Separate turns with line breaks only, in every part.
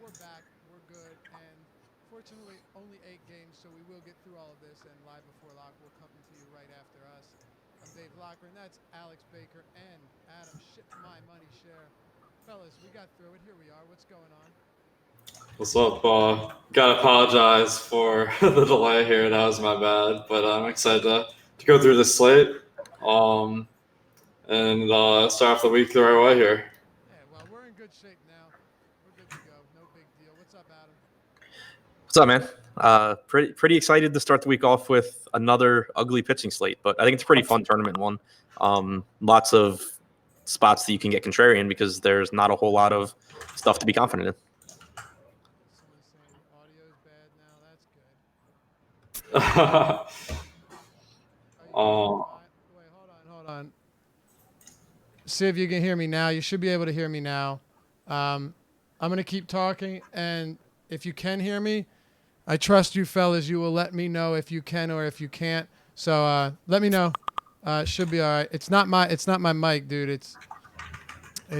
we're back. We're good. And fortunately, only 8 games, so we will get through all of this. And Live Before Lock will come to you right after us. I'm Dave Locker, and that's Alex Baker and Adam Shit My Money Share. Fellas, we got through it. Here we are. What's going on?
What's up? Gotta apologize for the delay here. That was my bad, but I'm excited to go through this slate and start off the week the right way here.
Yeah, well, we're in good shape now. We're good to go. No big deal. What's up, Adam?
What's up, man? Pretty excited to start the week off with another ugly pitching slate, but I think it's a pretty fun tournament one. Lots of spots that you can get contrarian because there's not a whole lot of stuff to be confident in.
Someone's saying the audio is bad now. That's good. Wait, hold on. See if you can hear me now. You should be able to hear me now. I'm going to keep talking, and if you can hear me, I trust you fellas. You will let me know if you can or if you can't. So let me know. It should be all right. It's not my mic, dude. It's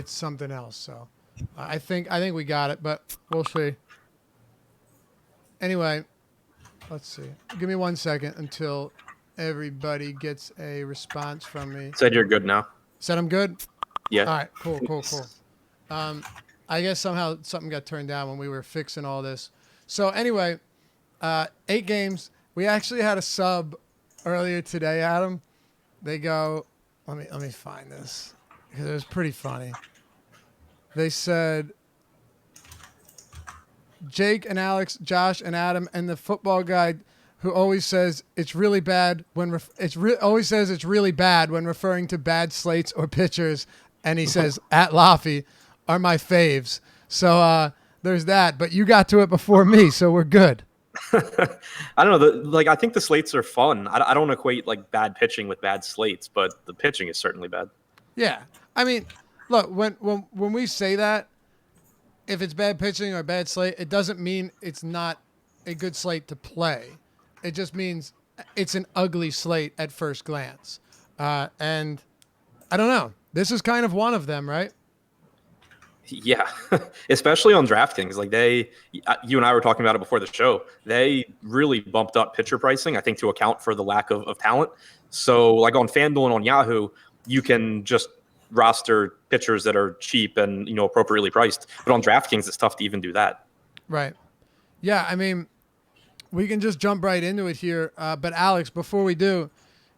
something else. So I think we got it, but we'll see. Anyway, let's see. Give me 1 second until everybody gets a response from me.
Said you're good now.
Said I'm good?
Yeah.
All right, cool. I guess somehow something got turned down when we were fixing all this. So anyway, 8 games. We actually had a sub earlier today, Adam. They go, let me find this because it was pretty funny. They said, Jake and Alex, Josh and Adam, and the football guy who always says it's really bad when always says it's really bad when referring to bad slates or pitchers, and he says at Laffy are my faves. So there's that. But you got to it before me, so we're good.
I don't know. I think the slates are fun. I don't equate like bad pitching with bad slates, but the pitching is certainly bad.
Yeah, I mean, look, when we say that, if it's bad pitching or a bad slate, it doesn't mean it's not a good slate to play. It just means it's an ugly slate at first glance. And I don't know. This is kind of one of them, right?
Yeah, especially on DraftKings. Like you and I were talking about it before the show. They really bumped up pitcher pricing, I think, to account for the lack of talent. So like on FanDuel and on Yahoo, you can just roster pitchers that are cheap and, appropriately priced. But on DraftKings, it's tough to even do that.
Right. Yeah, I mean, we can just jump right into it here. But Alex, before we do,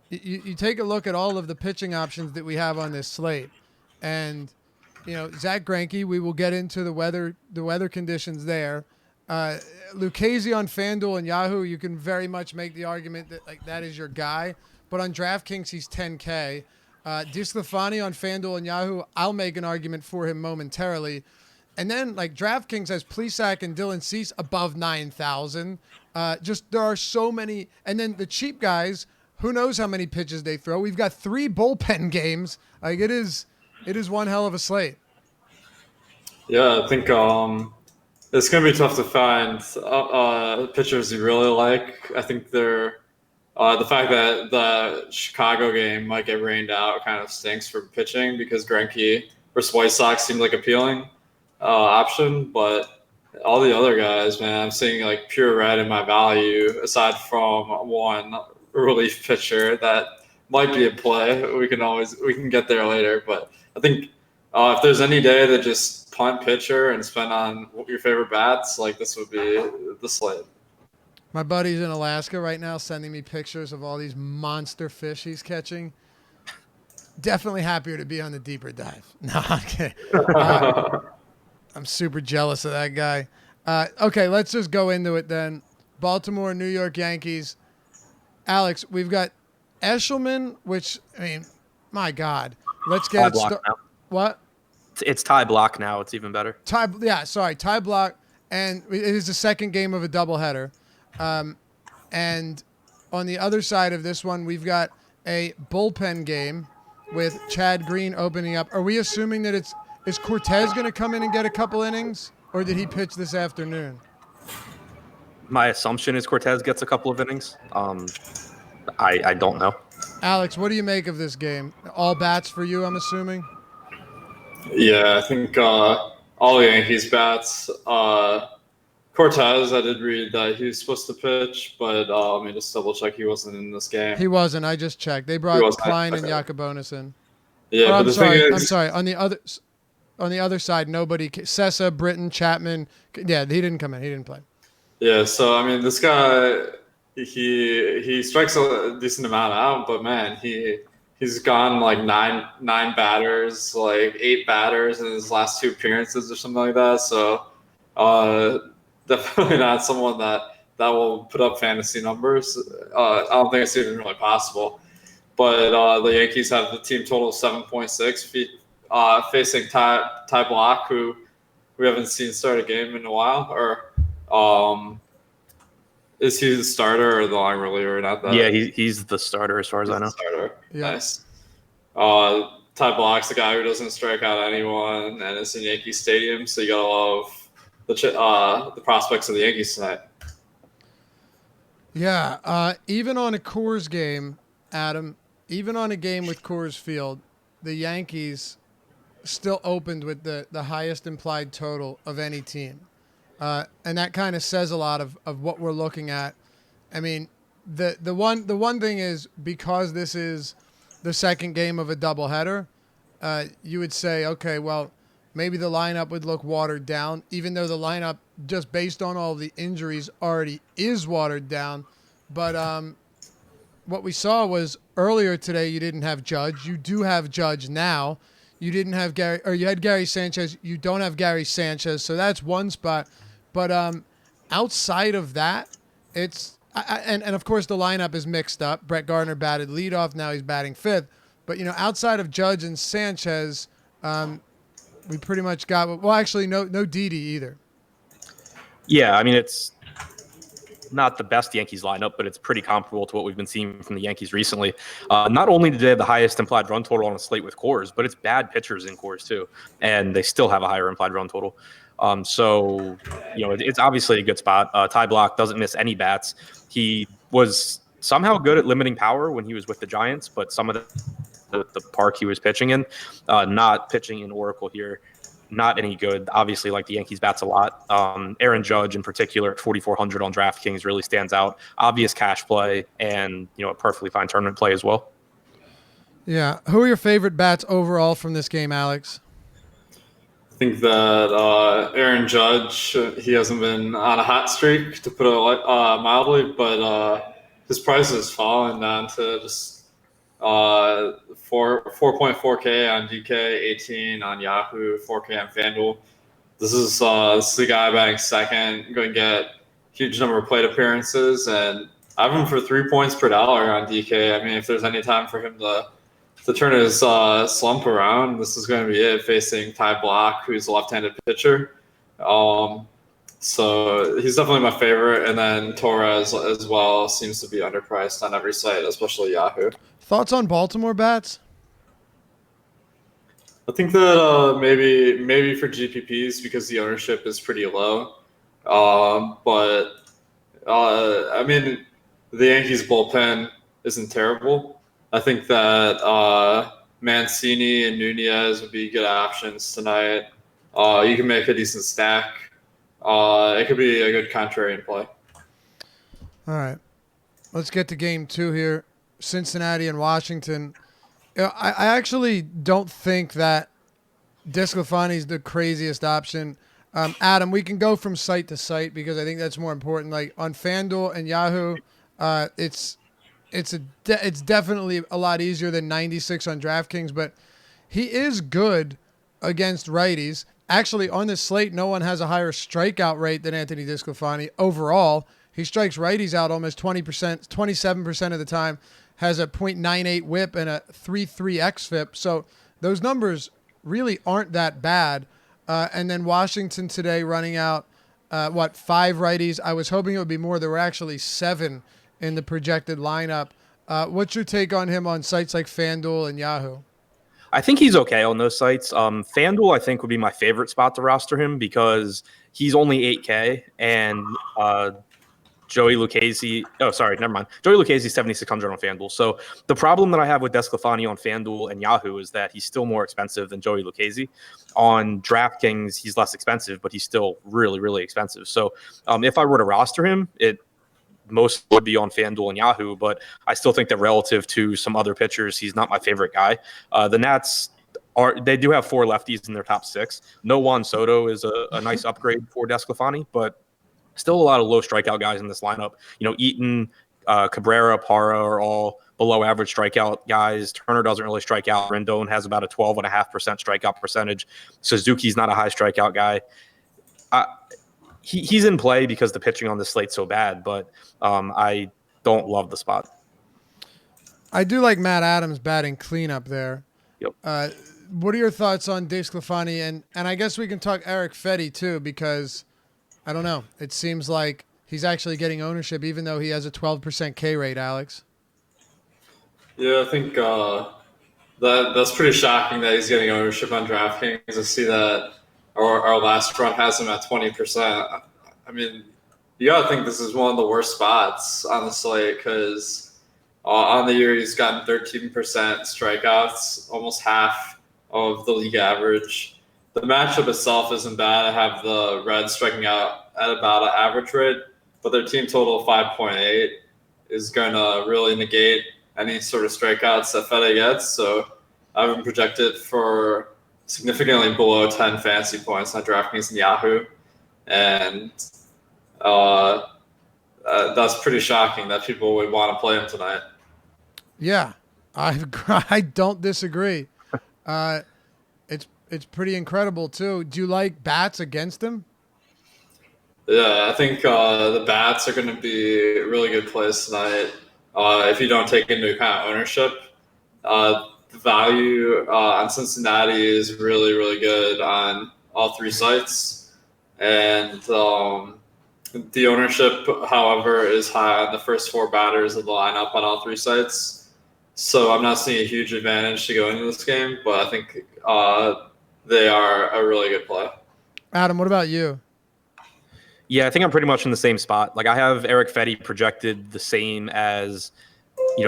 you take a look at all of the pitching options that we have on this slate. And, Zach Greinke, we will get into the weather conditions there. Lucchesi on FanDuel and Yahoo, you can very much make the argument that that is your guy. But on DraftKings, he's $10K. DeSclafani on FanDuel and Yahoo, I'll make an argument for him momentarily. And then DraftKings has Plesac and Dylan Cease above 9,000. There are so many. And then the cheap guys, who knows how many pitches they throw. We've got 3 bullpen games. It is one hell of a slate.
Yeah, I think it's going to be tough to find pitchers you really like. I think they're the fact that the Chicago game might get rained out kind of stinks for pitching because Greinke versus White Sox seemed like appealing option, but all the other guys, man, I'm seeing pure red in my value aside from one relief pitcher that might be in play. We can get there later, but I think if there's any day that just punt pitcher and spend on your favorite bats, this would be the slate.
My buddy's in Alaska right now sending me pictures of all these monster fish he's catching. Definitely happier to be on the deeper dive. No, I'm kidding. I'm super jealous of that guy. Okay, let's just go into it then. Baltimore, New York Yankees. Alex, we've got Eshelman, which, my God. Let's get it started. What?
It's tie block now. It's even better.
Tie block. And it is the second game of a doubleheader. And on the other side of this one, we've got a bullpen game with Chad Green opening up. Are we assuming that is Cortez going to come in and get a couple innings, or did he pitch this afternoon?
My assumption is Cortez gets a couple of innings. I don't know.
Alex, what do you make of this game? All bats for you, I'm assuming?
Yeah, I think all Yankees bats. Cortez, I did read that he was supposed to pitch, but let me just double check he wasn't in this game.
He wasn't. I just checked. They
He
brought
wasn't.
Klein and
Okay.
Yacobonis in.
Yeah,
Or
but
I'm
the
sorry.
thing
I'm
is,
sorry. On the other side, nobody. Sessa, Britton, Chapman. Yeah, he didn't come in. He didn't play.
yeah. So I mean, this guy, he strikes a decent amount out, but man, he's gone like nine batters, like 8 batters in his last 2 appearances or something like that. So, definitely not someone that will put up fantasy numbers. I don't think it's even really possible. But the Yankees have the team total of 7.6, facing Ty Block, who we haven't seen start a game in a while. Or is he the starter or the long reliever? Not that.
Yeah, he's the starter as far as I know.
Starter.
Yeah.
Nice. Ty Block's the guy who doesn't strike out anyone, and it's in Yankee Stadium, so you gotta love the prospects of the Yankees tonight.
Yeah. Even on a Coors game, Adam. Even on a game with Coors Field, the Yankees still opened with the highest implied total of any team. And that kind of says a lot of what we're looking at. I mean, the one thing is, because this is the second game of a doubleheader, you would say, okay, well, maybe the lineup would look watered down, even though the lineup, just based on all the injuries, already is watered down. But what we saw was earlier today, you didn't have Judge. You do have Judge now. You didn't have Gary, or you had Gary Sanchez. You don't have Gary Sanchez, so that's one spot. But outside of that, it's and of course the lineup is mixed up. Brett Gardner batted leadoff. Now he's batting 5th. But outside of Judge and Sanchez, we pretty much got. Well, actually, no Didi either.
Yeah, I mean, it's not the best Yankees lineup, but it's pretty comparable to what we've been seeing from the Yankees recently. Not only did they have the highest implied run total on a slate with Coors, but it's bad pitchers in Coors too, and they still have a higher implied run total. So it's obviously a good spot. Ty Block doesn't miss any bats. He was somehow good at limiting power when he was with the Giants, but some of the park he was pitching in, not pitching in Oracle here, not any good. Obviously, like the Yankees bats a lot. Aaron Judge in particular at 4,400 on DraftKings really stands out. Obvious cash play and a perfectly fine tournament play as well.
Yeah. Who are your favorite bats overall from this game, Alex?
I think that Aaron Judge, he hasn't been on a hot streak, to put it mildly, but his price has fallen down to just 4.4K on DK, 18 on Yahoo, 4K on FanDuel. This is the guy batting second, going to get a huge number of plate appearances, and I have him for 3 points per dollar on DK. I mean, if there's any time for him to turn his slump around, this is going to be it, facing Ty Block, who's a left-handed pitcher. So he's definitely my favorite. And then Torres as well seems to be underpriced on every site, especially Yahoo.
Thoughts on Baltimore bats?
I think that maybe for GPPs, because the ownership is pretty low. But I mean, the Yankees bullpen isn't terrible. I think that Mancini and Nunez would be good options tonight. You can make a decent stack. It could be a good contrarian play.
All right. Let's get to game 2 here. Cincinnati and Washington. I actually don't think that DeSclafani is the craziest option. Adam, we can go from site to site because I think that's more important. Like on FanDuel and Yahoo, it's definitely a lot easier than 96 on DraftKings, but he is good against righties. Actually, on this slate, no one has a higher strikeout rate than Anthony DeSclafani overall. He strikes righties out almost 20%, 27% of the time, has a .98 whip and a 3.3 xFIP. So those numbers really aren't that bad. And then Washington today running out, 5 righties? I was hoping it would be more. There were actually 7 in the projected lineup. What's your take on him on sites like FanDuel and Yahoo?
I think he's okay on those sites. FanDuel, I think, would be my favorite spot to roster him because he's only 8K, and Joey Lucchesi. Oh, sorry, never mind. Joey Lucchesi 7,600 on FanDuel. So the problem that I have with DeSclafani on FanDuel and Yahoo is that he's still more expensive than Joey Lucchesi. On DraftKings, he's less expensive, but he's still really, really expensive. So if I were to roster him, it most would be on FanDuel and Yahoo, but I still think that relative to some other pitchers, he's not my favorite guy. The Nats they do have 4 lefties in their top 6. No Juan Soto is a nice upgrade for DeSclafani, but still a lot of low strikeout guys in this lineup. Eaton, Cabrera, Parra are all below average strikeout guys. Turner doesn't really strike out. Rendon has about a 12.5% strikeout percentage. Suzuki's not a high strikeout guy. He's in play because the pitching on this slate's so bad, but I don't love the spot.
I do like Matt Adams batting cleanup there.
Yep.
What are your thoughts on DeSclafani? And I guess we can talk Eric Fetty too, because I don't know. It seems like he's actually getting ownership, even though he has a 12% K rate, Alex.
Yeah, I think that's pretty shocking that he's getting ownership on DraftKings. I see that our last run has him at 20%. I mean, you got to think this is one of the worst spots on the slate because on the year he's gotten 13% strikeouts, almost half of the league average. The matchup itself isn't bad. I have the Reds striking out at about an average rate, but their team total of 5.8 is going to really negate any sort of strikeouts that Fede gets. So I have him projected for significantly below 10 fantasy points on DraftKings and Yahoo. And that's pretty shocking that people would want to play him tonight.
Yeah, I don't disagree. It's pretty incredible too. Do you like bats against him?
Yeah, I think the bats are going to be a really good plays tonight. If you don't take into account ownership, the value on Cincinnati is really, really good on all 3 sites. And the ownership, however, is high on the first 4 batters of the lineup on all 3 sites. So I'm not seeing a huge advantage to go into this game, but I think they are a really good play.
Adam, what about you?
Yeah, I think I'm pretty much in the same spot. Like I have Eric Fetty projected the same as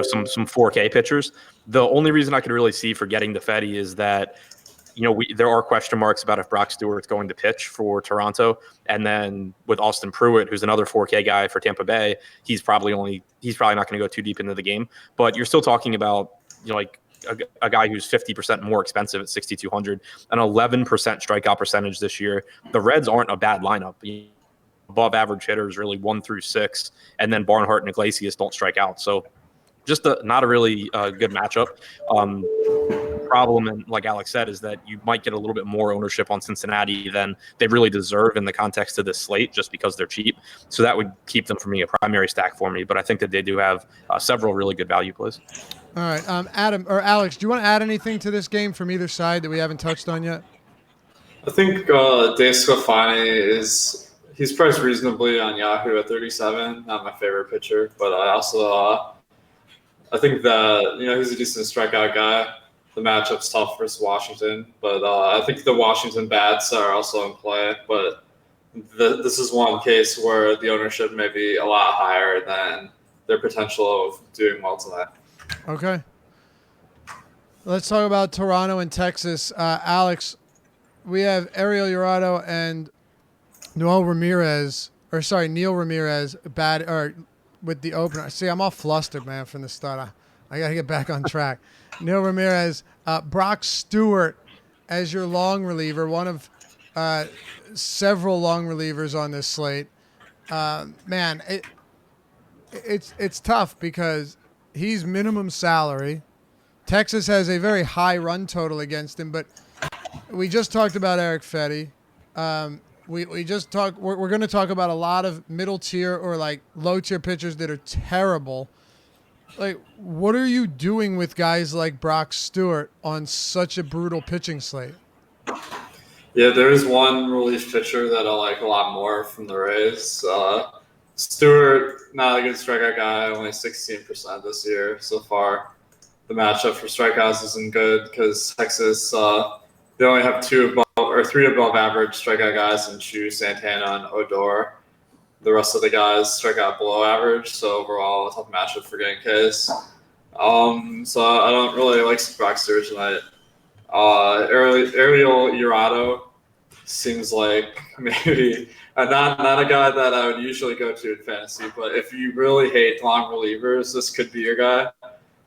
some 4K pitchers. The only reason I could really see for getting to Fetty is that there are question marks about if Brock Stewart's going to pitch for Toronto, and then with Austin Pruitt, who's another 4K guy for Tampa Bay, he's probably not going to go too deep into the game. But you're still talking about like a guy who's 50% more expensive at 6,200, an 11% strikeout percentage this year. The Reds aren't a bad lineup. Above average hitters, really 1 through 6, and then Barnhart and Iglesias don't strike out. So just not a really good matchup. Problem, and like Alex said, is that you might get a little bit more ownership on Cincinnati than they really deserve in the context of this slate, just because they're cheap. So that would keep them from being a primary stack for me. But I think that they do have several really good value plays.
All right, Adam or Alex, do you want to add anything to this game from either side that we haven't touched on yet?
I think DeSclafani he's priced reasonably on Yahoo at 37. Not my favorite pitcher, but I also I think that he's a decent strikeout guy. The matchup's tough versus Washington, but I think the Washington bats are also in play. But this is one case where the ownership may be a lot higher than their potential of doing well tonight.
Okay. Let's talk about Toronto and Texas. Alex, we have Ariel Jurado and Neil Ramirez with the opener. See, I'm all flustered, man, from the start. I got to get back on track. Neil Ramirez, Brock Stewart as your long reliever, one of several long relievers on this slate. Man, it's tough because he's minimum salary. Texas has a very high run total against him, but we just talked about Eric Fetty. We're going to talk about a lot of middle tier or like low tier pitchers that are terrible. Like, what are you doing with guys like Brock Stewart on such a brutal pitching slate?
Yeah, there is one relief pitcher that I like a lot more from the Rays. Stewart, not a good strikeout guy, only 16% this year so far. The matchup for strikeouts isn't good because Texas, they only have 3 above average strikeout guys in Chu, Santana, and Odor. the rest of the guys strike out below average. So overall, a tough matchup for getting Ks. So I don't really like Brock Stewart tonight. Ariel Urado seems like maybe not a guy that I would usually go to in fantasy, but if you really hate long relievers, this could be your guy.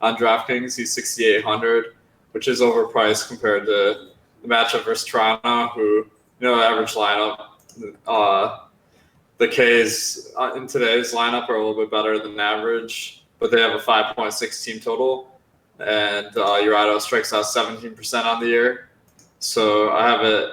On DraftKings, he's 6,800, which is overpriced compared to the matchup versus Toronto, who, average lineup. The K's in today's lineup are a little bit better than average, but they have a 5.6 team total, and Urado strikes out 17% on the year. So I have it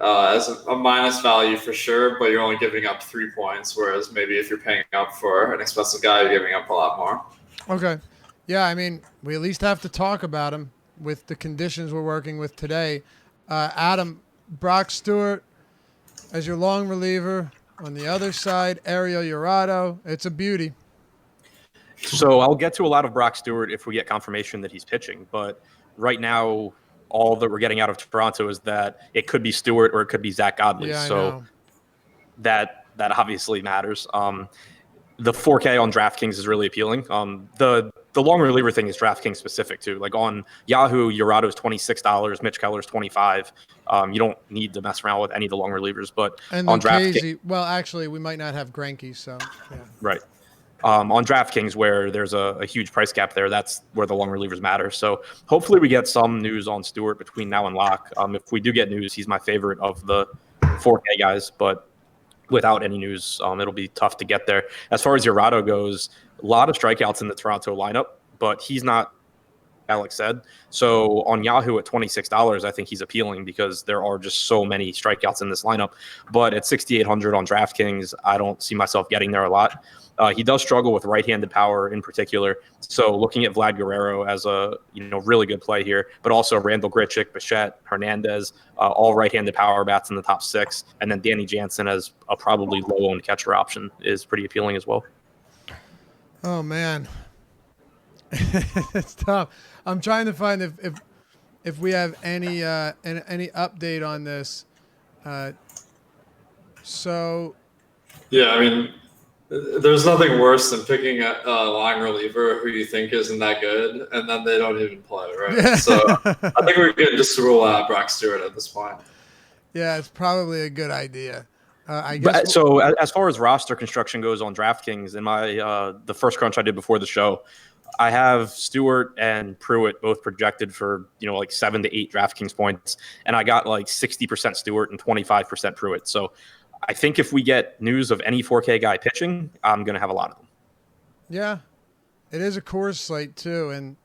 as a minus value for sure, but you're only giving up 3 points, whereas maybe if you're paying up for an expensive guy, you're giving up a lot more.
Okay. Yeah, I mean, we at least have to talk about him with the conditions we're working with today. Adam, Brock Stewart as your long reliever. On the other side, Ariel Urado. It's a beauty.
So I'll get to a lot of Brock Stewart if we get confirmation that he's pitching. But right now, all that we're getting out of Toronto is that it could be Stewart or it could be Zach Godley.
Yeah,
so that obviously matters. The 4K on DraftKings is really appealing. The long reliever thing is DraftKings specific too. Like on Yahoo, Urado's $26, Mitch Keller's $25. You don't need to mess around with any of the long relievers, but on DraftKings,
well, actually, we might not have Greinke, so yeah.
Right. On DraftKings, where there's a huge price gap there, that's where the long relievers matter. So hopefully we get some news on Stewart between now and lock. If we do get news, he's my favorite of the 4K guys, but without any news, it'll be tough to get there. As far as Urado goes, a lot of strikeouts in the Toronto lineup, but he's not, Alex said. So on Yahoo at $26, I think he's appealing because there are just so many strikeouts in this lineup. But at 6,800 on DraftKings, I don't see myself getting there a lot. He does struggle with right-handed power in particular. So looking at Vlad Guerrero as a really good play here, but also Randall Grichuk, Bichette, Hernandez, all right-handed power bats in the top 6, and then Danny Jansen as a probably low-owned catcher option is pretty appealing as well.
Oh man, it's tough. I'm trying to find if we have any update on this. So
yeah, I mean, there's nothing worse than picking a long reliever who you think isn't that good, and then they don't even play, right? So I think we can just rule out Brock Stewart at this point.
Yeah, it's probably a good idea. I guess.
So as far as roster construction goes on DraftKings, in my the first crunch I did before the show, I have Stewart and Pruitt both projected for like 7 to 8 DraftKings points, and I got like 60% Stewart and 25% Pruitt. So I think if we get news of any 4K guy pitching, I'm going to have a lot of them.
Yeah, it is a course slate too, and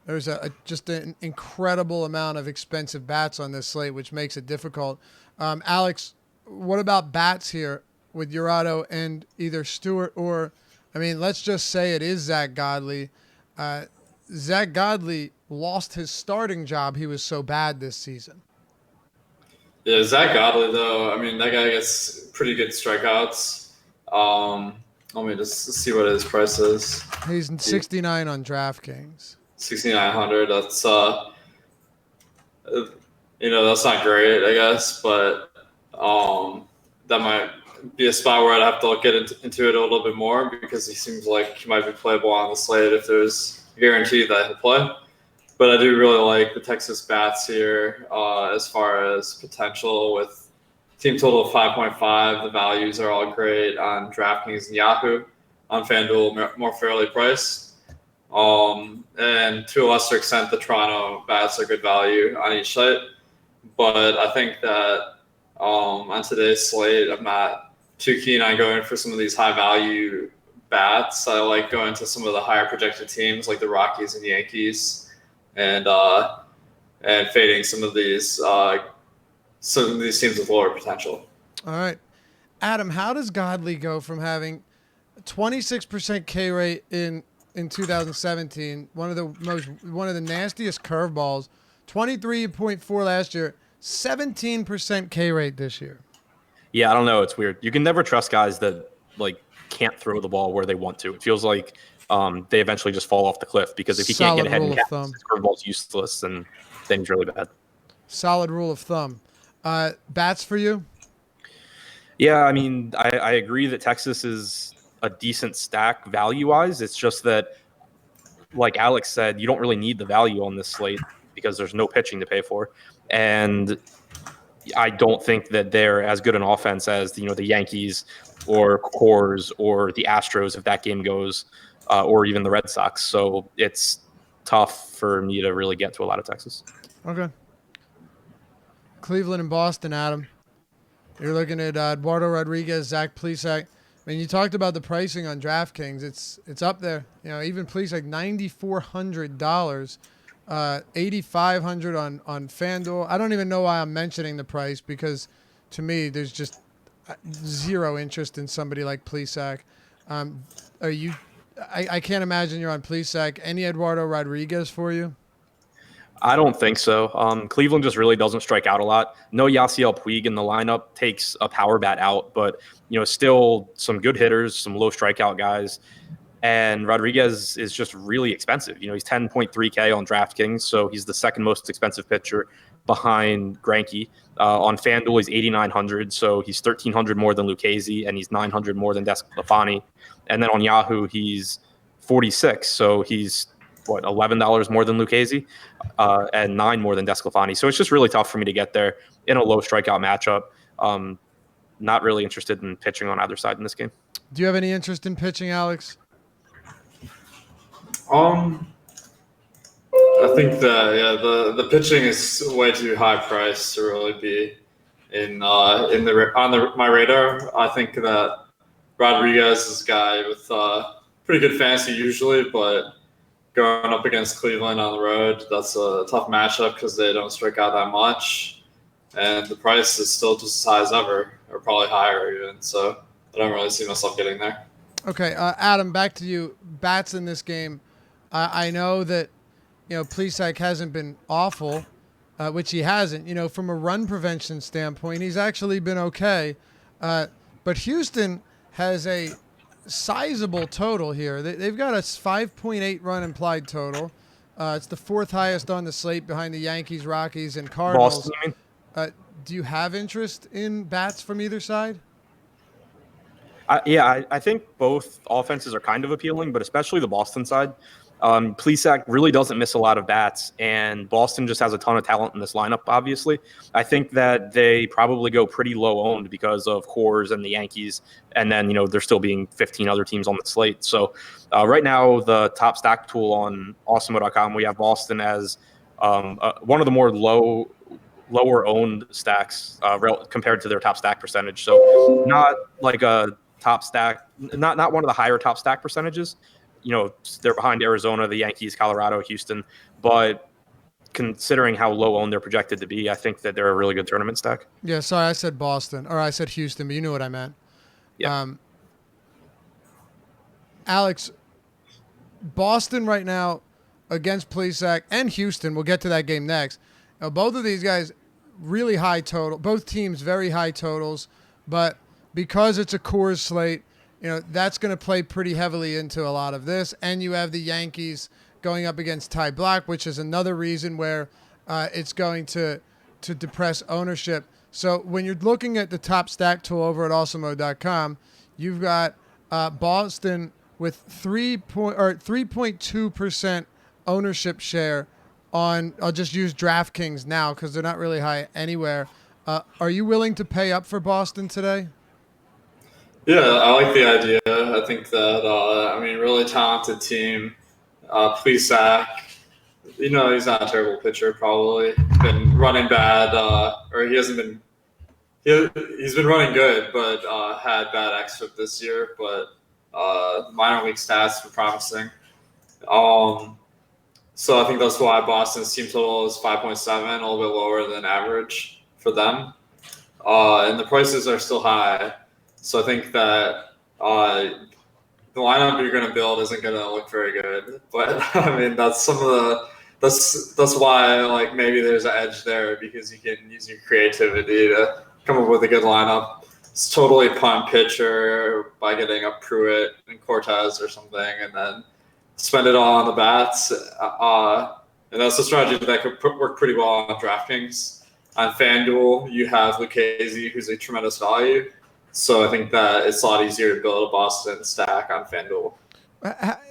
there's just an incredible amount of expensive bats on this slate, which makes it difficult. Alex, what about bats here with Urado and either Stewart or, I mean, let's just say it is Zach Godley. Zach Godley lost his starting job. He was so bad this season.
Yeah, Zach Godley, though, I mean, that guy gets pretty good strikeouts. Let me just see what his price is.
He's 69 on DraftKings.
6,900. That's that's not great, I guess, but that might be a spot where I'd have to get into it a little bit more because he seems like he might be playable on the slate if there's a guarantee that he'll play. But I do really like the Texas bats here as far as potential with team total of 5.5. The values are all great on DraftKings and Yahoo. On FanDuel, more fairly priced. And to a lesser extent, the Toronto bats are good value on each site. But I think that on today's slate, I'm not too keen on going for some of these high value bats. I like going to some of the higher projected teams like the Rockies and Yankees. And fading some of these teams with lower potential.
All right, Adam, how does Godley go from having 26% K rate in 2017, one of the nastiest curveballs, 23.4 last year, 17% K rate this year?
Yeah, I don't know. It's weird. You can never trust guys that can't throw the ball where they want to. It feels like they eventually just fall off the cliff because if he can't get ahead and catch, his curveball's useless and things really bad.
Solid rule of thumb. Bats for you?
Yeah, I mean, I agree that Texas is a decent stack value-wise. It's just that, like Alex said, you don't really need the value on this slate because there's no pitching to pay for. And I don't think that they're as good an offense as the Yankees or Coors or the Astros if that game goes, or even the Red Sox. So it's tough for me to really get to a lot of Texas.
Okay. Cleveland and Boston, Adam. You're looking at Eduardo Rodriguez, Zach Plesac. I mean, you talked about the pricing on DraftKings. It's up there. Even Plesac, $9,400, $8,500 on FanDuel. I don't even know why I'm mentioning the price because, to me, there's just zero interest in somebody like Plesac. Are you? I can't imagine you're on Plesac. Any Eduardo Rodriguez for you?
I don't think so. Cleveland just really doesn't strike out a lot. No Yasiel Puig in the lineup takes a power bat out, but still some good hitters, some low strikeout guys. And Rodriguez is just really expensive. He's 10.3K on DraftKings, so he's the second most expensive pitcher behind Greinke. On FanDuel, he's 8,900, so he's 1,300 more than Lucchesi, and he's 900 more than DeSclafani. And then on Yahoo, he's 46, so he's $11 more than Lucchesi, and $9 more than DeSclafani. So it's just really tough for me to get there in a low strikeout matchup. Not really interested in pitching on either side in this game.
Do you have any interest in pitching, Alex?
I think that the pitching is way too high priced to really be my radar. I think that Rodriguez is a guy with pretty good fantasy usually, but going up against Cleveland on the road, that's a tough matchup because they don't strike out that much, and the price is still just as high as ever, or probably higher even. So I don't really see myself getting there.
Okay, Adam, back to you. Bats in this game. I know that Plesac hasn't been awful, which he hasn't. From a run prevention standpoint, he's actually been okay. But Houston has a sizable total here. They've got a 5.8 run implied total. It's the fourth highest on the slate behind the Yankees, Rockies, and Cardinals.
Boston, you mean?
Do you have interest in bats from either side?
I think both offenses are kind of appealing, but especially the Boston side. Plesac really doesn't miss a lot of bats, and Boston just has a ton of talent in this lineup, obviously. I think that they probably go pretty low-owned because of Coors and the Yankees, and then, there still being 15 other teams on the slate. So right now, the top stack tool on Awesemo.com, we have Boston as one of the more lower-owned stacks compared to their top stack percentage. So not like a top stack, not one of the higher top stack percentages. They're behind Arizona, the Yankees, Colorado, Houston. But considering how low owned they're projected to be, I think that they're a really good tournament stack.
Yeah, sorry, I said Boston. Or I said Houston, but you knew what I meant.
Yeah.
Alex, Boston right now against Plesac and Houston, we'll get to that game next. Both of these guys, really high total. Both teams, very high totals. But because it's a Coors slate, that's going to play pretty heavily into a lot of this. And you have the Yankees going up against Ty Blach, which is another reason where it's going to depress ownership. So when you're looking at the top stack tool over at Awesemo.com, you've got Boston with 3.2% ownership share on, I'll just use DraftKings now because they're not really high anywhere. Are you willing to pay up for Boston today?
Yeah, I like the idea. I think that, really talented team. Plesac, he's not a terrible pitcher, probably. Been running bad, or he hasn't been. He's been running good, but had bad xFIP this year. But minor league stats were promising. So I think that's why Boston's team total is 5.7, a little bit lower than average for them. And the prices are still high. So I think that the lineup you're going to build isn't going to look very good. But that's that's why maybe there's an edge there because you can use your creativity to come up with a good lineup. It's totally punt pitcher by getting a Pruitt and Cortez or something, and then spend it all on the bats. And that's a strategy that could work pretty well on DraftKings. On FanDuel, you have Lucchesi, who's a tremendous value, So I think that it's a lot easier to build a Boston stack on FanDuel.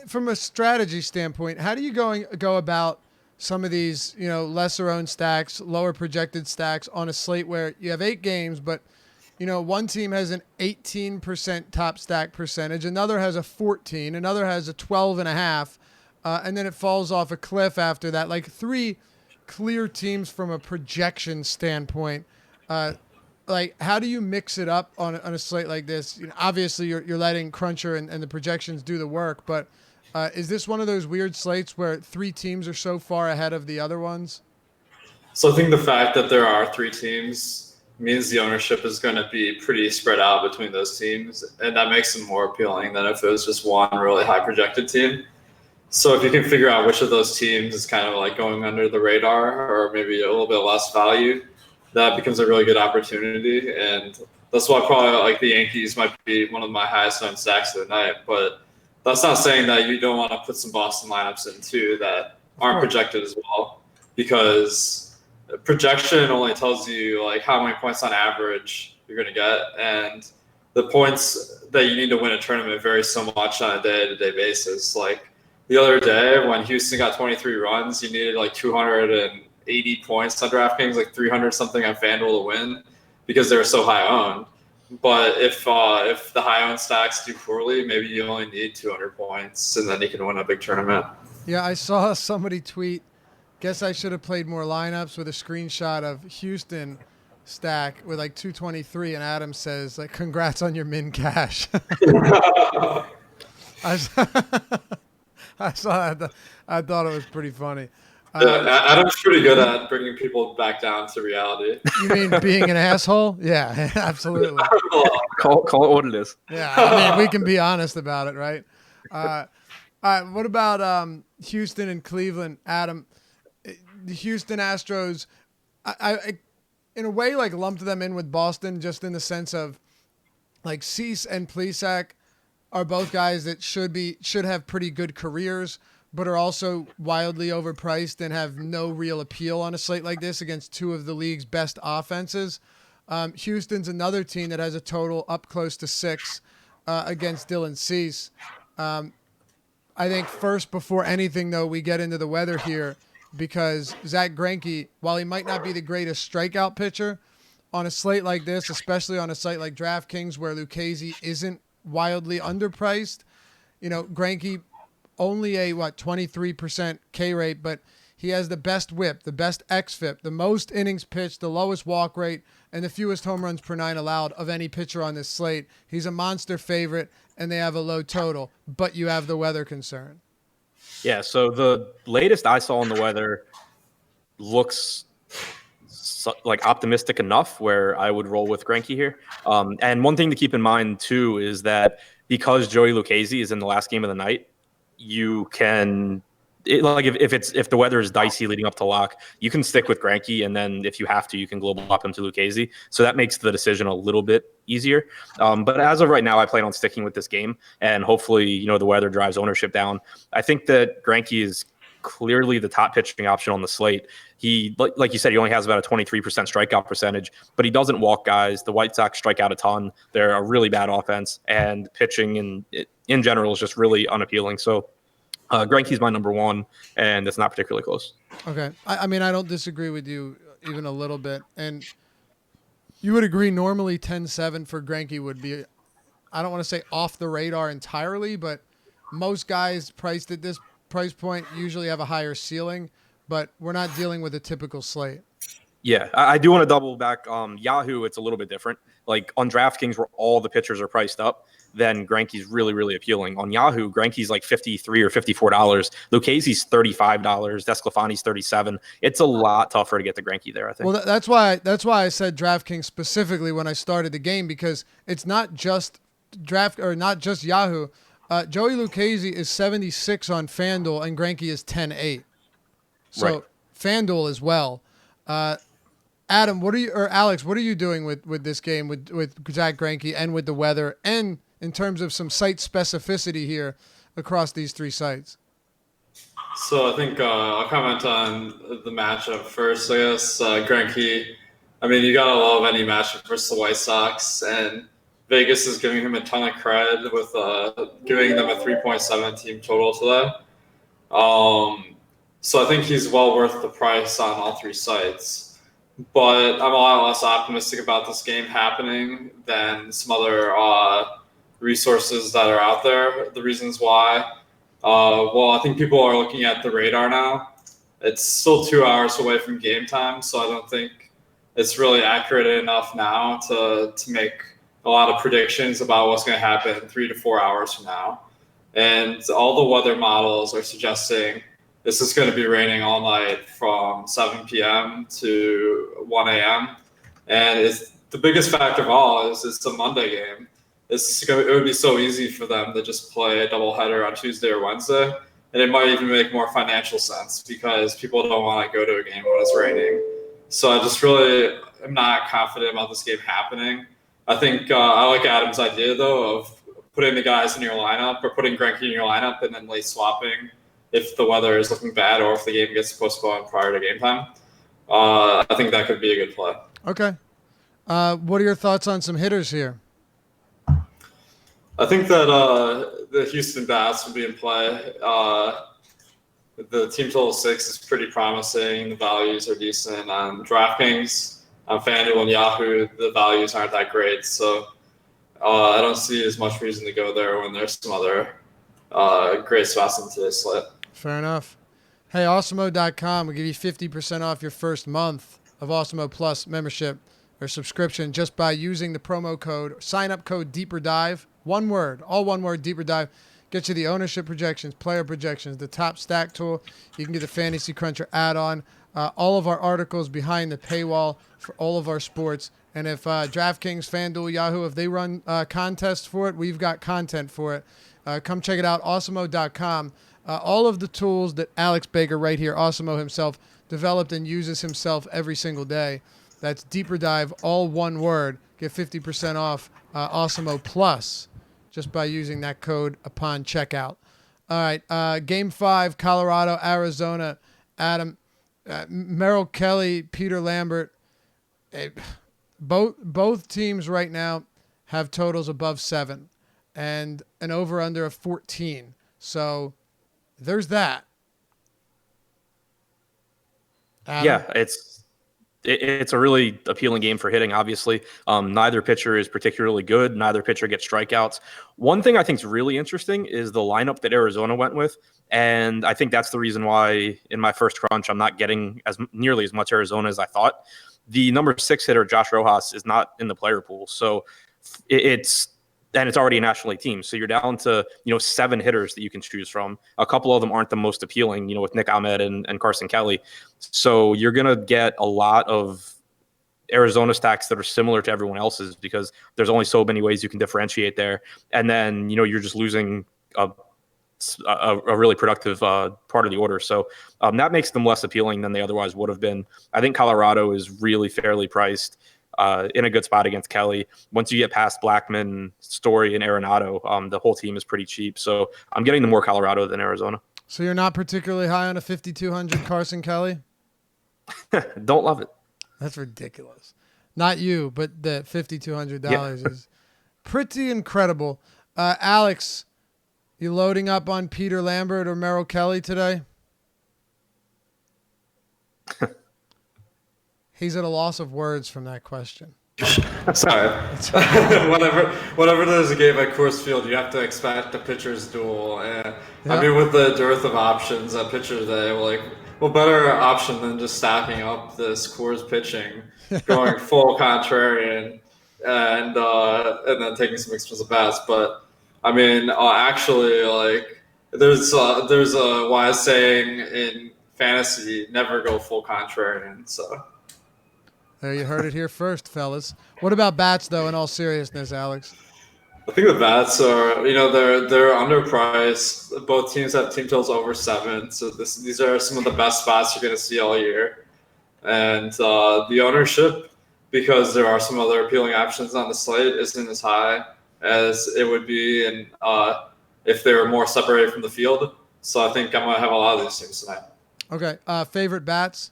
From a strategy standpoint, how do you go about some of these, lesser owned stacks, lower projected stacks on a slate where you have 8 games, but one team has an 18% top stack percentage, another has a 14, another has a 12.5, and then it falls off a cliff after that. Like 3 clear teams from a projection standpoint. Like, how do you mix it up on a slate like this? Obviously, you're letting Cruncher and the projections do the work, but is this one of those weird slates where 3 teams are so far ahead of the other ones?
So I think the fact that there are 3 teams means the ownership is going to be pretty spread out between those teams, and that makes them more appealing than if it was just one really high projected team. So if you can figure out which of those teams is kind of like going under the radar or maybe a little bit less value, that becomes a really good opportunity. And that's why probably like the Yankees might be one of my highest owned stacks of the night. But that's not saying that you don't want to put some Boston lineups in too that aren't projected as well, because projection only tells you like how many points on average you're going to get, and the points that you need to win a tournament vary so much on a day-to-day basis. Like the other day when Houston got 23 runs, you needed like 280 points on DraftKings, like 300 something on FanDuel to win because they were so high owned. But if the high owned stacks do poorly, maybe you only need 200 points and then you can win a big tournament.
Yeah, I saw somebody tweet, guess I should have played more lineups, with a screenshot of Houston stack with like 223, and Adam says, like, congrats on your min cash. I saw that. I thought it was pretty funny.
Yeah, Adam's pretty good at bringing people back down to reality.
You mean being an asshole? Yeah, absolutely.
Call it what it is.
Yeah, I mean, we can be honest about it, right? All right, what about Houston and Cleveland, Adam? The Houston Astros, I in a way like lumped them in with Boston, just in the sense of like Cease and Plesac are both guys that should have pretty good careers, but are also wildly overpriced and have no real appeal on a slate like this against 2 of the league's best offenses. Houston's another team that has a total up close to 6 against Dylan Cease. I think first, before anything, though, we get into the weather here, because Zach Greinke, while he might not be the greatest strikeout pitcher, on a slate like this, especially on a site like DraftKings where Lucchesi isn't wildly underpriced, Greinke only a 23% K rate, but he has the best whip, the best xFIP, the most innings pitched, the lowest walk rate, and the fewest home runs per 9 allowed of any pitcher on this slate. He's a monster favorite, and they have a low total, but you have the weather concern.
Yeah, so the latest I saw on the weather looks like optimistic enough where I would roll with Greinke here. And one thing to keep in mind, too, is that because Joey Lucchesi is in the last game of the night, you can if the weather is dicey leading up to lock, you can stick with Greinke, and then if you have to, you can global up him to Lucchesi. So that makes the decision a little bit easier. But as of right now, I plan on sticking with this game, and hopefully, the weather drives ownership down. I think that Greinke is clearly the top pitching option on the slate. He, like you said, he only has about a 23% strikeout percentage, but he doesn't walk guys. The White Sox strike out a ton. They're a really bad offense, and pitching in general is just really unappealing. So Greinke's my number 1, and it's not particularly close.
Okay. I mean, I don't disagree with you even a little bit. And you would agree normally 10-7 for Greinke would be, I don't want to say off the radar entirely, but most guys priced at this price point usually have a higher ceiling, but we're not dealing with a typical slate.
Yeah, I do want to double back. Yahoo, it's a little bit different. Like on DraftKings, where all the pitchers are priced up, then Greinke's really, really appealing. On Yahoo, Greinke's like $53 or $54. Lucchesi's $35. Desclafani's $37. It's a lot tougher to get the Greinke there, I think.
Well, that's why I said DraftKings specifically when I started the game, because it's not just not just Yahoo. Joey Lucchesi is 76 on FanDuel, and Greinke is 10-8. So
right.
FanDuel as well. Adam, Alex, what are you doing with this game with Zach Greinke and with the weather, and in terms of some site specificity here across these 3 sites?
So I think I'll comment on the matchup first, I guess. Greinke, I mean, you got to love any matchup versus the White Sox, and Vegas is giving him a ton of credit with giving them a 3.7 team total today. So I think he's well worth the price on all three sites. But I'm a lot less optimistic about this game happening than some other resources that are out there. The reasons why, I think people are looking at the radar now. It's still 2 hours away from game time, so I don't think it's really accurate enough now to make a lot of predictions about what's going to happen 3 to 4 hours from now. And all the weather models are suggesting this is going to be raining all night from 7 p.m. to 1 a.m. And the biggest factor of all is it's a Monday game. It would be so easy for them to just play a doubleheader on Tuesday or Wednesday. And it might even make more financial sense because people don't want to go to a game when it's raining. So I just really am not confident about this game happening. I think I like Adam's idea, though, of putting the guys in your lineup or putting Greinke in your lineup and then late swapping if the weather is looking bad or if the game gets postponed prior to game time. I think that could be a good play.
Okay. What are your thoughts on some hitters here?
I think that the Houston Bats would be in play. The team total 6 is pretty promising. The values are decent on DraftKings. On FanDuel and Yahoo, the values aren't that great. So I don't see as much reason to go there when there's some other great spots in today's slate.
Fair enough. Hey, Awesemo.com will give you 50% off your first month of Awesemo Plus membership or subscription just by using the promo code, sign-up code Deeper Dive. One word, all one word, Deeper Dive. Get you the ownership projections, player projections, the top stack tool. You can get the Fantasy Cruncher add-on. All of our articles behind the paywall for all of our sports. And if DraftKings, FanDuel, Yahoo, if they run contests for it, we've got content for it. Come check it out, Awesemo.com. All of the tools that Alex Baker right here, Awesemo himself, developed and uses himself every single day. That's Deeper Dive, all one word. Get 50% off Awesemo Plus just by using that code upon checkout. All right, Game 5, Colorado, Arizona. Adam, Merrill Kelly, Peter Lambert. Both teams right now have totals above 7 and an over-under of 14. So there's that. Adam?
Yeah, it's a really appealing game for hitting, obviously. Neither pitcher is particularly good. Neither pitcher gets strikeouts. One thing I think is really interesting is the lineup that Arizona went with. And I think that's the reason why in my first crunch, I'm not getting nearly as much Arizona as I thought. The number 6 hitter, Josh Rojas, is not in the player pool. So it's already a National League team. So you're down to, 7 hitters that you can choose from. A couple of them aren't the most appealing, with Nick Ahmed and Carson Kelly. So you're going to get a lot of Arizona stacks that are similar to everyone else's because there's only so many ways you can differentiate there. And then, you're just losing a really productive part of the order. So that makes them less appealing than they otherwise would have been. I think Colorado is really fairly priced. In a good spot against Kelly. Once you get past Blackman, Story, and Arenado, the whole team is pretty cheap. So I'm getting the more Colorado than Arizona.
So you're not particularly high on a 5,200 Carson Kelly?
Don't love it.
That's ridiculous. Not you, but the $5,200 is pretty incredible. Alex, you loading up on Peter Lambert or Merrill Kelly today? He's at a loss of words from that question.
Sorry. Whenever there's a game at Coors Field, you have to expect a pitcher's duel. And I mean, with the dearth of options at pitcher today, what better option than just stacking up this Coors pitching, going full contrarian, and then taking some expensive bats. But I mean, actually, there's a wise saying in fantasy: never go full contrarian. So.
There, you heard it here first, fellas. What about bats, though, in all seriousness, Alex?
I think the bats are, they're underpriced. Both teams have team totals over 7. So these are some of the best spots you're going to see all year. And the ownership, because there are some other appealing options on the slate, isn't as high as it would be if they were more separated from the field. So I think I'm going to have a lot of these teams tonight.
Okay. Favorite bats?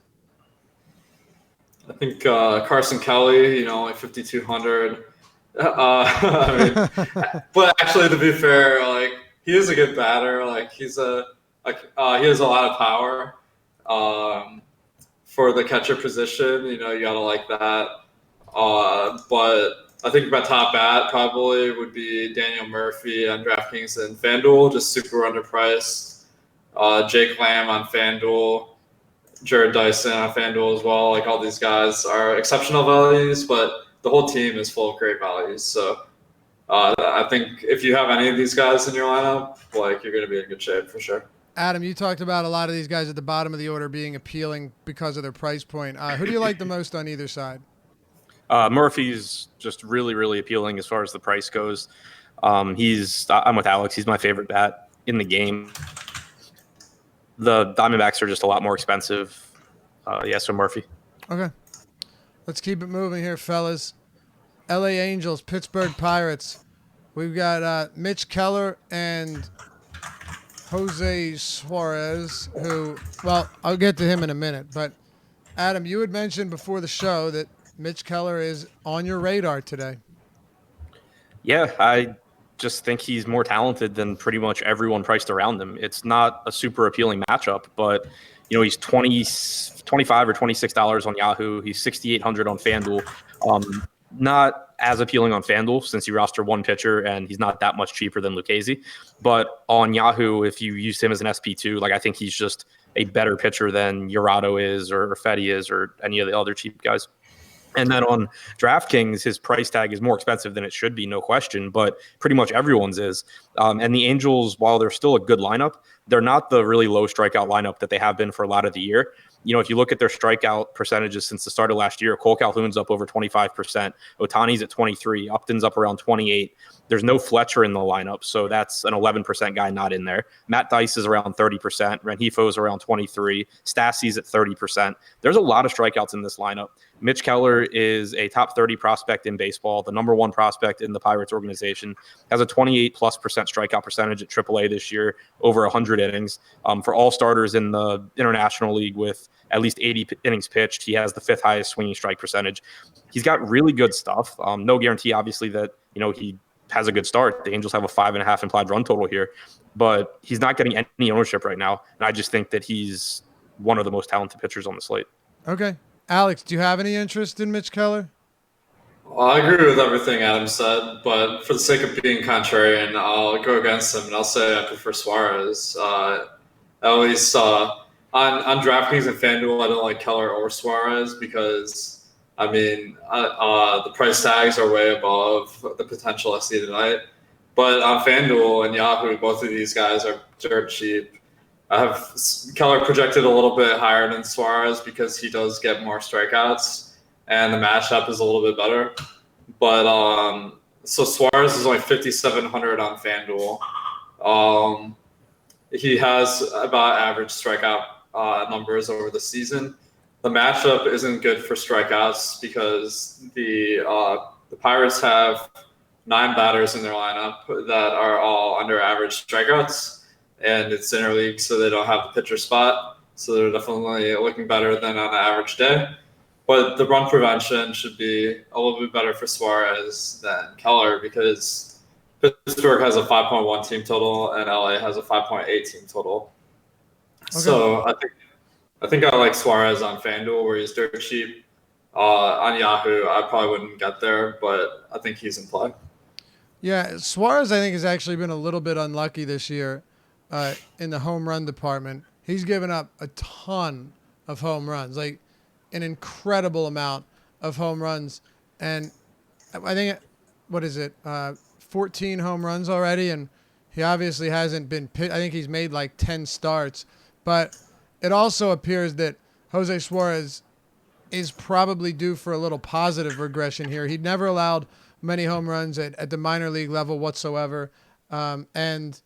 I think Carson Kelly, only 5,200. I mean, but actually, to be fair, like he is a good batter. Like he has a lot of power. Um, for the catcher position, you gotta like that. But I think my top bat probably would be Daniel Murphy on DraftKings and FanDuel, just super underpriced. Jake Lamb on FanDuel, Jared Dyson on FanDuel as well. Like all these guys are exceptional values, but the whole team is full of great values. So I think if you have any of these guys in your lineup, like you're going to be in good shape for sure.
Adam, you talked about a lot of these guys at the bottom of the order being appealing because of their price point. Who do you like the most on either side?
Murphy's just really, really appealing as far as the price goes. I'm with Alex. He's my favorite bat in the game. The Diamondbacks are just a lot more expensive. So Murphy.
Okay. Let's keep it moving here, fellas. LA Angels, Pittsburgh Pirates. We've got Mitch Keller and Jose Suarez, who, well, I'll get to him in a minute. But, Adam, you had mentioned before the show that Mitch Keller is on your radar today.
Yeah, I just think he's more talented than pretty much everyone priced around him. It's not a super appealing matchup, but he's $25 or $26 on Yahoo. He's $6,800 on FanDuel. Not as appealing on FanDuel since you roster one pitcher and he's not that much cheaper than Lucchesi. But on Yahoo, if you use him as an SP2, like I think he's just a better pitcher than Jurado is or Fetty is or any of the other cheap guys. And then on DraftKings, his price tag is more expensive than it should be, no question, but pretty much everyone's is. And the Angels, while they're still a good lineup, they're not the really low strikeout lineup that they have been for a lot of the year. If you look at their strikeout percentages since the start of last year, Cole Calhoun's up over 25%, Ohtani's at 23, Upton's up around 28. There's no Fletcher in the lineup, so that's an 11% guy not in there. Matt Dice is around 30%, Rengifo is around 23, Stassi's at 30%. There's a lot of strikeouts in this lineup. Mitch Keller is a top 30 prospect in baseball, the number one prospect in the Pirates organization, has a 28+% strikeout percentage at AAA this year, over 100 innings. For all starters in the International League with at least 80 innings pitched, he has the fifth highest swinging strike percentage. He's got really good stuff. No guarantee, obviously, that he has a good start. The Angels have a 5.5 implied run total here, but he's not getting any ownership right now. And I just think that he's one of the most talented pitchers on the slate.
Okay. Alex, do you have any interest in Mitch Keller?
Well, I agree with everything Adam said, but for the sake of being contrarian, I'll go against him and I'll say I prefer Suarez. At least on DraftKings and FanDuel, I don't like Keller or Suarez because the price tags are way above the potential I see tonight. But on FanDuel and Yahoo, both of these guys are dirt cheap. I have Keller projected a little bit higher than Suarez because he does get more strikeouts and the matchup is a little bit better. But so Suarez is only 5,700 on FanDuel. He has about average strikeout numbers over the season. The matchup isn't good for strikeouts because the Pirates have 9 batters in their lineup that are all under average strikeouts, and it's interleague, so they don't have the pitcher spot. So they're definitely looking better than on an average day. But the run prevention should be a little bit better for Suarez than Keller because Pittsburgh has a 5.1 team total and LA has a 5.8 team total. Okay. So I think I like Suarez on FanDuel where he's dirt cheap. On Yahoo, I probably wouldn't get there, but I think he's in play.
Yeah, Suarez, I think, has actually been a little bit unlucky this year in the home run department. He's given up a ton of home runs, like an incredible amount of home runs. And I think, 14 home runs already, and he obviously hasn't been I think he's made like 10 starts. But it also appears that Jose Suarez is probably due for a little positive regression here. He'd never allowed many home runs at the minor league level whatsoever. And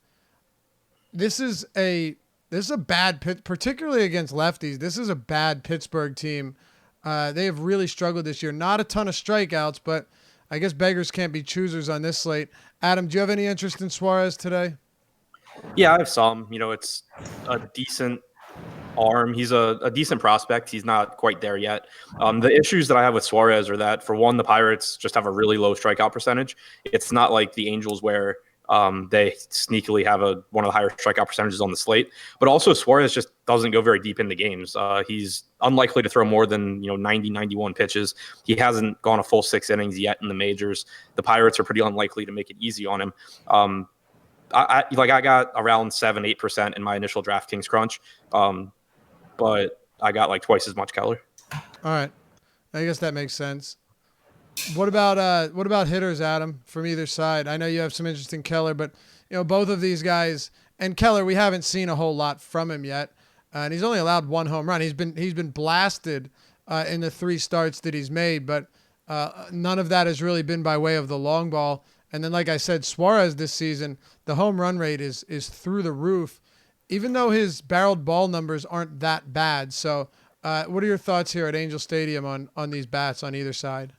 this is a bad pit, particularly against lefties. This is a bad Pittsburgh team. They have really struggled this year. Not a ton of strikeouts, but I guess beggars can't be choosers on this slate. Adam, do you have any interest in Suarez today?
Yeah, I have some. It's a decent arm. He's a decent prospect. He's not quite there yet. The issues that I have with Suarez are that, for one, the Pirates just have a really low strikeout percentage. It's not like the Angels where they sneakily have one of the higher strikeout percentages on the slate. But also Suarez just doesn't go very deep into games. He's unlikely to throw more than 90, 91 pitches. He hasn't gone a full 6 innings yet in the majors. The Pirates are pretty unlikely to make it easy on him. I got around 7-8% in my initial DraftKings crunch, but I got like twice as much Keller.
All right, I guess that makes sense. What about hitters, Adam, from either side? I know you have some interest in Keller, but both of these guys, and Keller, we haven't seen a whole lot from him yet, and he's only allowed 1 home run. He's been blasted in the 3 starts that he's made, but none of that has really been by way of the long ball. And then, like I said, Suarez this season, the home run rate is through the roof, even though his barreled ball numbers aren't that bad. So what are your thoughts here at Angel Stadium on these bats on either side?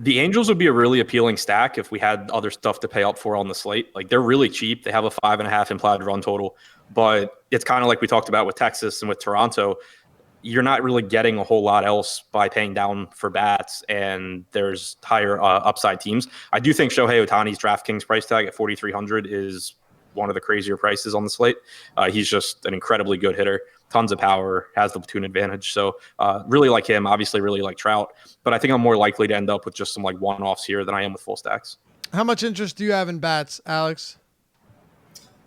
The Angels would be a really appealing stack if we had other stuff to pay up for on the slate. Like, they're really cheap. They have a 5.5 implied run total, but it's kind of like we talked about with Texas and with Toronto. You're not really getting a whole lot else by paying down for bats, and there's higher upside teams. I do think Shohei Ohtani's DraftKings price tag at 4,300 is one of the crazier prices on the slate. He's just an incredibly good hitter, tons of power, has the platoon advantage. So really like him, obviously really like Trout, but I think I'm more likely to end up with just some like one-offs here than I am with full stacks.
How much interest do you have in bats, Alex?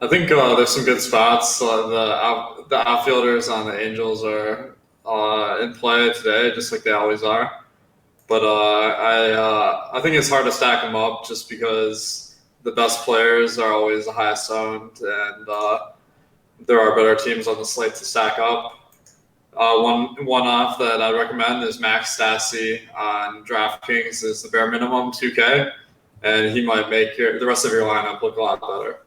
I think there's some good spots. The outfielders on the Angels are in play today, just like they always are. But I think it's hard to stack them up just because the best players are always the highest owned, and there are better teams on the slate to stack up. One off that I recommend is Max Stassi on DraftKings. Is the bare minimum 2K, and he might make the rest of your lineup look a lot better.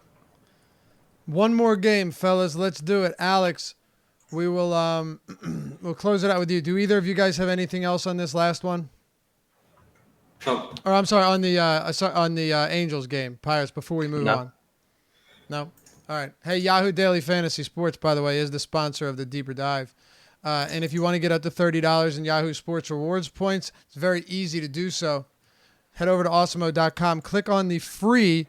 One more game, fellas. Let's do it. Alex, we will we'll close it out with you. Do either of you guys have anything else on this last one? Or I'm sorry, on the Angels game, Pirates, before we move on. No? All right. Hey, Yahoo Daily Fantasy Sports, by the way, is the sponsor of the Deeper Dive. And if you want to get up to $30 in Yahoo Sports Rewards points, it's very easy to do so. Head over to awesemo.com, click on the free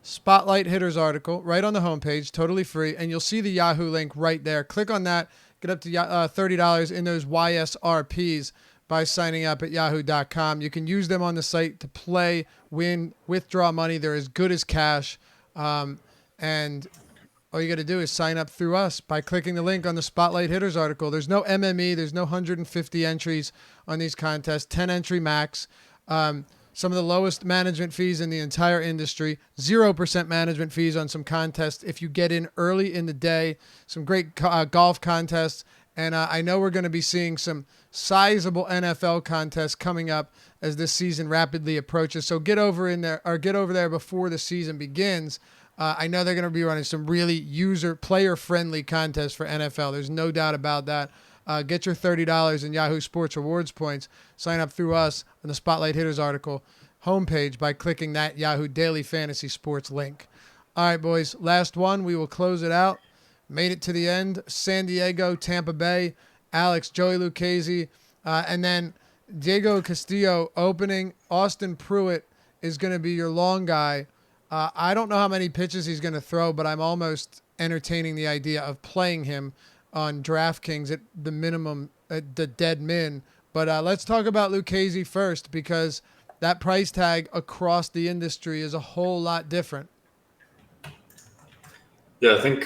Spotlight Hitters article right on the homepage, totally free, and you'll see the Yahoo link right there. Click on that, get up to $30 in those YSRPs by signing up at yahoo.com. You can use them on the site to play, win, withdraw money. They're as good as cash. And all you got to do is sign up through us by clicking the link on the Spotlight Hitters article. There's no MME. There's no 150 entries on these contests, 10 entry max. Some of the lowest management fees in the entire industry, 0% management fees on some contests if you get in early in the day, some great golf contests. And I know we're going to be seeing some sizable NFL contests coming up as this season rapidly approaches. So get over there before the season begins. I know they're going to be running some really player-friendly contests for NFL. There's no doubt about that. Get your $30 in Yahoo Sports Rewards points. Sign up through us on the Spotlight Hitters article homepage by clicking that Yahoo Daily Fantasy Sports link. All right, boys, last one. We will close it out. Made it to the end. San Diego, Tampa Bay, Alex, Joey Lucchese, and then Diego Castillo opening. Austin Pruitt is going to be your long guy. I don't know how many pitches he's going to throw, but I'm almost entertaining the idea of playing him on DraftKings at the minimum, at the dead min. But let's talk about Lucchese first, because that price tag across the industry is a whole lot different.
Yeah, I think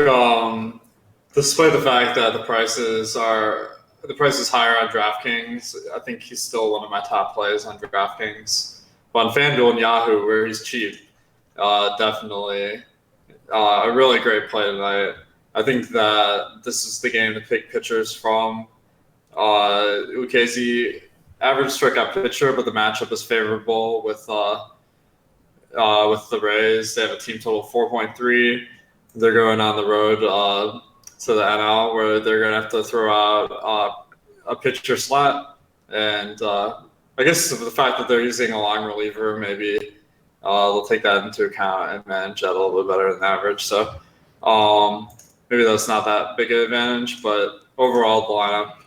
despite the fact that the price is higher on DraftKings, I think he's still one of my top plays on DraftKings. But on FanDuel and Yahoo, where he's cheap, definitely a really great play tonight. I think that this is the game to pick pitchers from. Lucchese, average strikeout pitcher, but the matchup is favorable with the Rays. They have a team total of 4.3. They're going on the road to the NL, where they're going to have to throw out a pitcher slot. And I guess the fact that they're using a long reliever, maybe they'll take that into account and manage that a little bit better than average. So maybe that's not that big an advantage. But overall, the lineup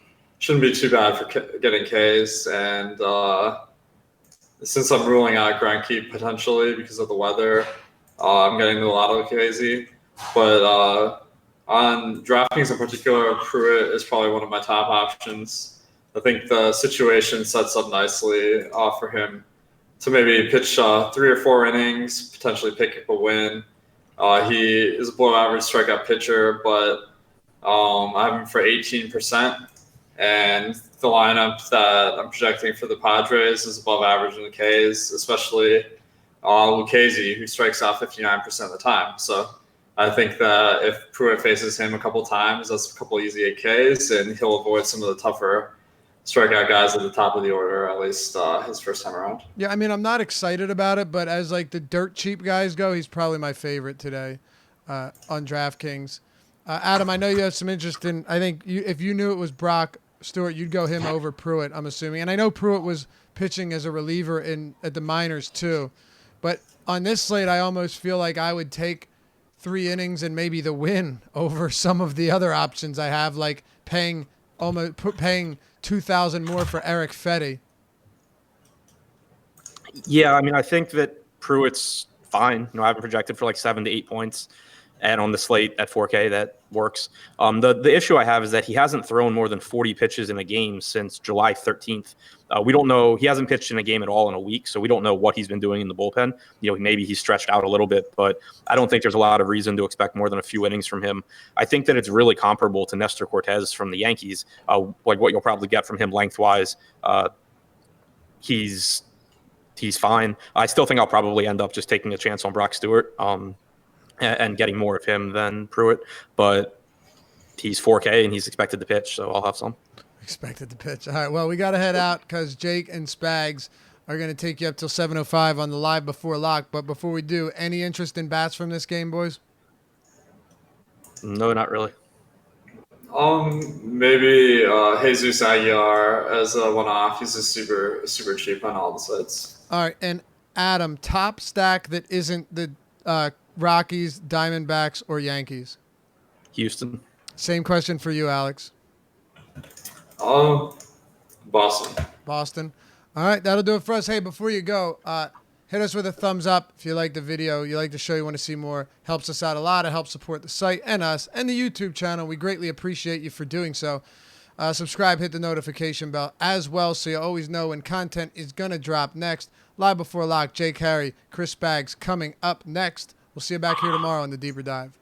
shouldn't be too bad for getting Ks. And since I'm ruling out Greinke potentially because of the weather, I'm getting a lot of KZ. But on DraftKings in particular, Pruitt is probably one of my top options. I think the situation sets up nicely for him to maybe pitch 3 or 4 innings, potentially pick up a win. He is a below average strikeout pitcher, but I have him for 18%. And the lineup that I'm projecting for the Padres is above average in the Ks, especially Lucchesi, who strikes out 59% of the time. So I think that if Pruitt faces him a couple times, that's a couple easy 8Ks, and he'll avoid some of the tougher strikeout guys at the top of the order, at least his first time around.
Yeah, I mean, I'm not excited about it, but as like the dirt cheap guys go, he's probably my favorite today on DraftKings. Adam, I know you have some interest in. I think if you knew it was Brock Stewart, you'd go him over Pruitt, I'm assuming. And I know Pruitt was pitching as a reliever at the minors too, but on this slate, I almost feel like I would take 3 innings and maybe the win over some of the other options I have, like paying $2,000 more for Eric Fetty.
Yeah, I mean, I think that Pruitt's fine. I have him projected for like 7 to 8 points, and on the slate at 4K, that works. The issue I have is that he hasn't thrown more than 40 pitches in a game since July 13th. We don't know. He hasn't pitched in a game at all in a week, so we don't know what he's been doing in the bullpen. Maybe he's stretched out a little bit, but I don't think there's a lot of reason to expect more than a few innings from him. I think that it's really comparable to Nestor Cortez from the Yankees, like what you'll probably get from him lengthwise. He's fine. I still think I'll probably end up just taking a chance on Brock Stewart and getting more of him than Pruitt, but he's 4K and he's expected to pitch, so I'll have some.
Expected to pitch. All right, well, we got to head out because Jake and Spags are going to take you up till 7:05 on the live before lock. But before we do, any interest in bats from this game, boys?
No, not really.
Maybe Jesus Aguilar as a one-off. He's a super cheap on all the sites.
All right, and Adam, top stack that isn't the Rockies, Diamondbacks, or Yankees?
Houston.
Same question for you, Alex.
Boston.
All right, that'll do it for us. Hey, before you go, hit us with a thumbs up if you like the video, you like the show, you want to see more. Helps us out a lot. It helps support the site and us and the YouTube channel. We greatly appreciate you for doing so. Subscribe, hit the notification bell as well so you always know when content is going to drop next. Live before lock, Jake Harry, Chris Spags coming up next. We'll see you back here tomorrow on the Deeper Dive.